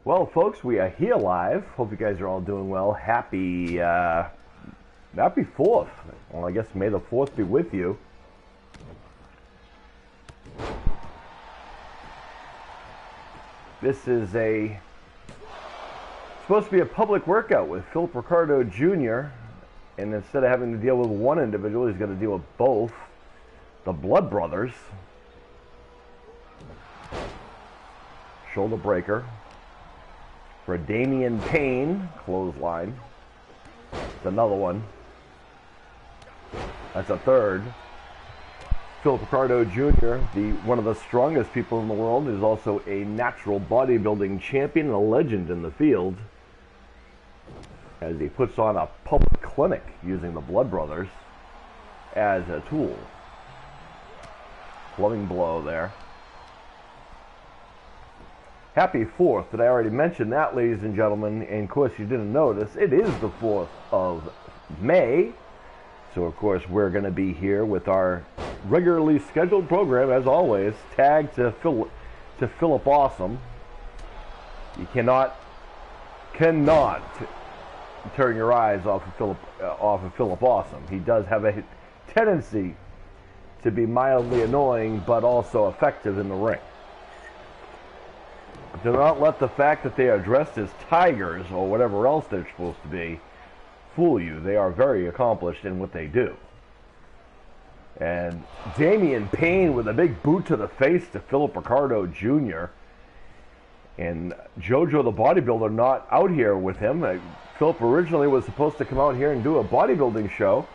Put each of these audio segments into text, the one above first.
Well, folks, we are here live. Hope you guys are all doing well. Happy 4th. Well, I guess May the 4th be with you. This is supposed to be a public workout with Phillip Ricardo Jr. And instead of having to deal with one individual, he's going to deal with both. The Blood Brothers. Shoulder breaker. For Damian Payne, clothesline. It's another one. That's a third. Phillip Ricardo Jr., one of the strongest people in the world, is also a natural bodybuilding champion and a legend in the field, as he puts on a public clinic using the Blood Brothers as a tool. Loving blow there. Happy 4th. Did I already mention that, ladies and gentlemen? And of course, you didn't notice, it is the 4th of May. So, of course, we're going to be here with our regularly scheduled program, as always, tagged to Phillip Awesome. You cannot turn your eyes off of Phillip Awesome. He does have a tendency to be mildly annoying, but also effective in the ring. Do not let the fact that they are dressed as tigers or whatever else they're supposed to be fool you. They are very accomplished in what they do. And Damian Payne with a big boot to the face to Phillip Ricardo Jr. And JoJo the bodybuilder not out here with him. Phillip originally was supposed to come out here and do a bodybuilding show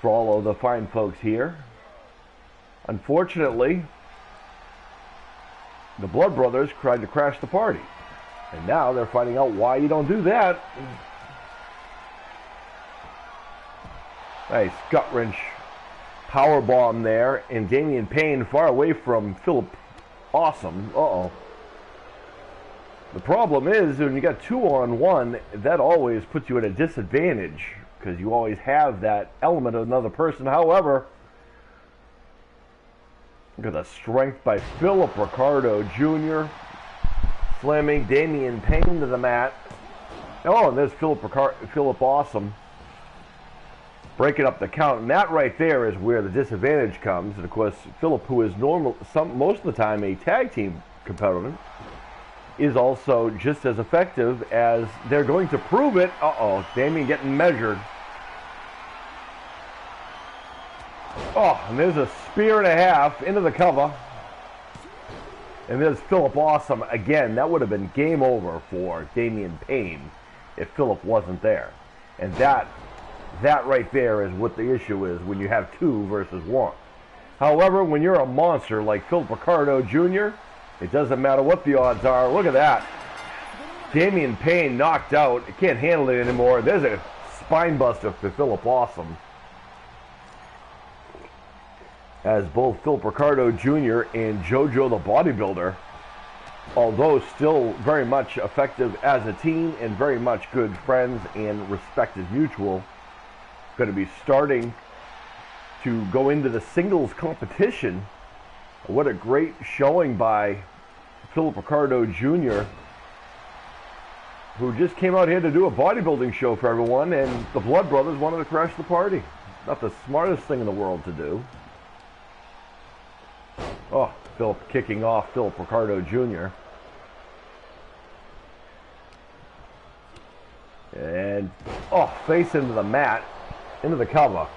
for all of the fine folks here. Unfortunately, the Blood Brothers tried to crash the party. And now they're finding out why you don't do that. Nice gut wrench power bomb there. And Damian Payne far away from Phillip Awesome. Uh-oh. The problem is, when you got 2-on-1, that always puts you at a disadvantage, because you always have that element of another person. However, look at the strength by Phillip Ricardo Jr. Slamming Damian Payne to the mat. Oh, and there's Phillip Awesome breaking up the count. And that right there is where the disadvantage comes. And of course, Phillip, who is most of the time a tag team competitor, is also just as effective as they're going to prove it. Uh-oh, Damian getting measured. Oh, and there's a spear and a half into the cover. And there's Phillip Awesome again. That would have been game over for Damian Payne if Phillip wasn't there. And that right there is what the issue is when you have 2 versus 1. However, when you're a monster like Phillip Ricardo Jr., it doesn't matter what the odds are. Look at that. Damian Payne knocked out. He can't handle it anymore. There's a spine buster for Phillip Awesome, as both Phillip Ricardo Jr. and JoJo the bodybuilder, although still very much effective as a team and very much good friends and respected mutual, going to be starting to go into the singles competition. What a great showing by Phillip Ricardo Jr., who just came out here to do a bodybuilding show for everyone, and the Blood Brothers wanted to crash the party. Not the smartest thing in the world to do. Oh, Phillip kicking off Phillip Ricardo Jr. And, oh, face into the mat, into the cover.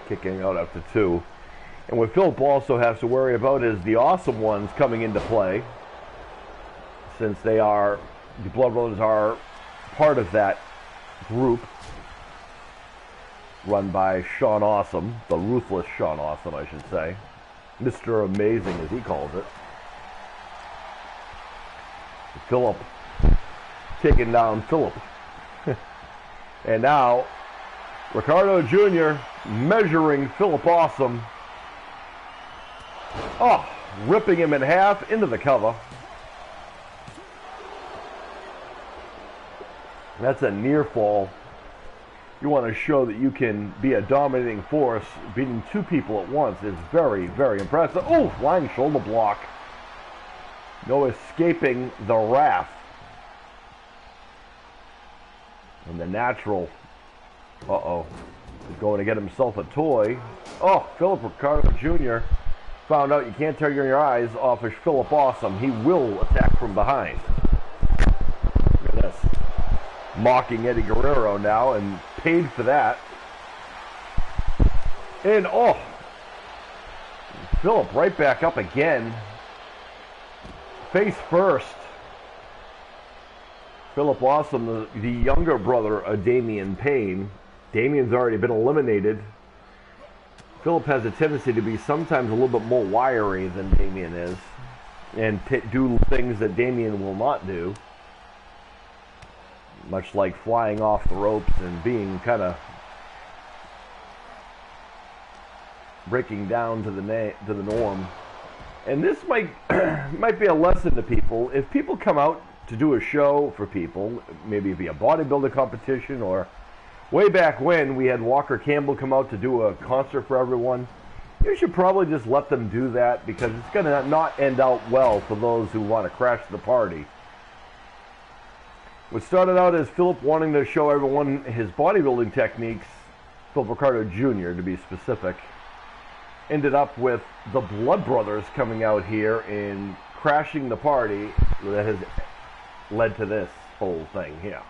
Kicking out after 2. And what Phillip also has to worry about is the Awesome Ones coming into play, since the Blood Brothers are part of that group, run by Sean Awesome, the ruthless Sean Awesome, I should say. Mr. Amazing, as he calls it. Phillip taking down Phillip. And now, Ricardo Jr. measuring Phillip Awesome. Oh, ripping him in half into the cover. That's a near fall. You want to show that you can be a dominating force. Beating 2 people at once is very, very impressive. Oh, flying shoulder block. No escaping the wrath. And the natural, is going to get himself a toy. Oh, Phillip Ricardo Jr. found out you can't turn your eyes off of Phillip Awesome. He will attack from behind. Look at this. Mocking Eddie Guerrero now, and paid for that. And, Phillip right back up again. Face first. Phillip Awesome, the younger brother of Damian Payne. Damian's already been eliminated. Phillip has a tendency to be sometimes a little bit more wiry than Damian is, and do things that Damian will not do. Much like flying off the ropes and being kind of breaking down to the norm. And this might be a lesson to people. If people come out to do a show for people, maybe it be a bodybuilding competition, or way back when we had Walker Campbell come out to do a concert for everyone, you should probably just let them do that, because it's going to not end out well for those who want to crash the party. What started out as Phillip wanting to show everyone his bodybuilding techniques, Phillip Ricardo Jr. to be specific, ended up with the Blood Brothers coming out here and crashing the party that has led to this whole thing here.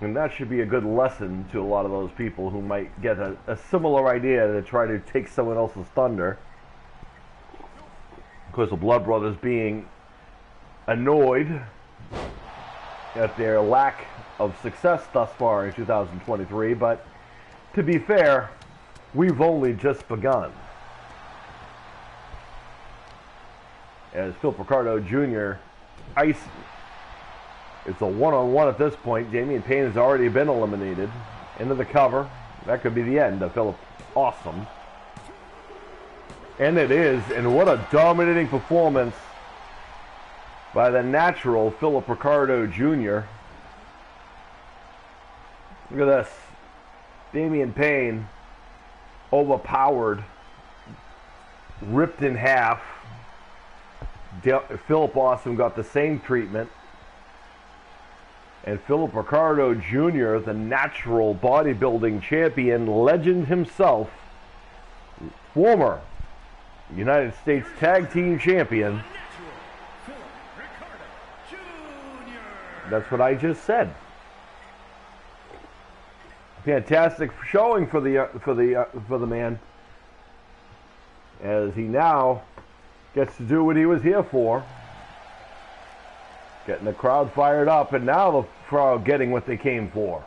And that should be a good lesson to a lot of those people who might get a similar idea to try to take someone else's thunder. Of course, the Blood Brothers being annoyed at their lack of success thus far in 2023, but to be fair, we've only just begun. As Phillip Ricardo Jr. It's a one-on-one at this point. Damian Payne has already been eliminated. Into the cover. That could be the end of Phillip Awesome. And it is. And what a dominating performance by the natural Phillip Ricardo Jr. Look at this. Damian Payne overpowered, ripped in half. Phillip Awesome got the same treatment. And Phillip Ricardo Jr., the natural bodybuilding champion, legend himself, former United States Tag Team Champion. That's what I just said. Fantastic showing for the man, as he now gets to do what he was here for. Getting the crowd fired up, and now the crowd getting what they came for.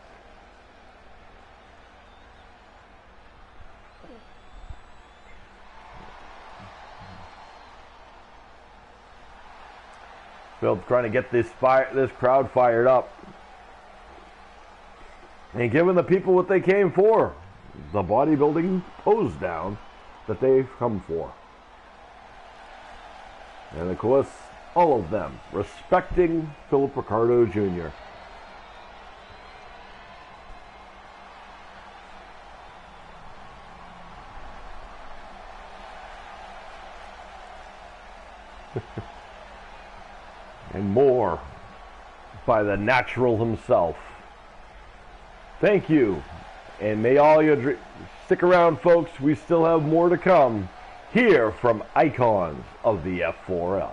Phil's trying to get this crowd fired up and giving the people what they came for, the bodybuilding pose down that they've come for. And of course, all of them respecting Phillip Ricardo Jr. And more by the natural himself. Thank you. And may all your dreams stick around, folks. We still have more to come here from Icons of the F4L.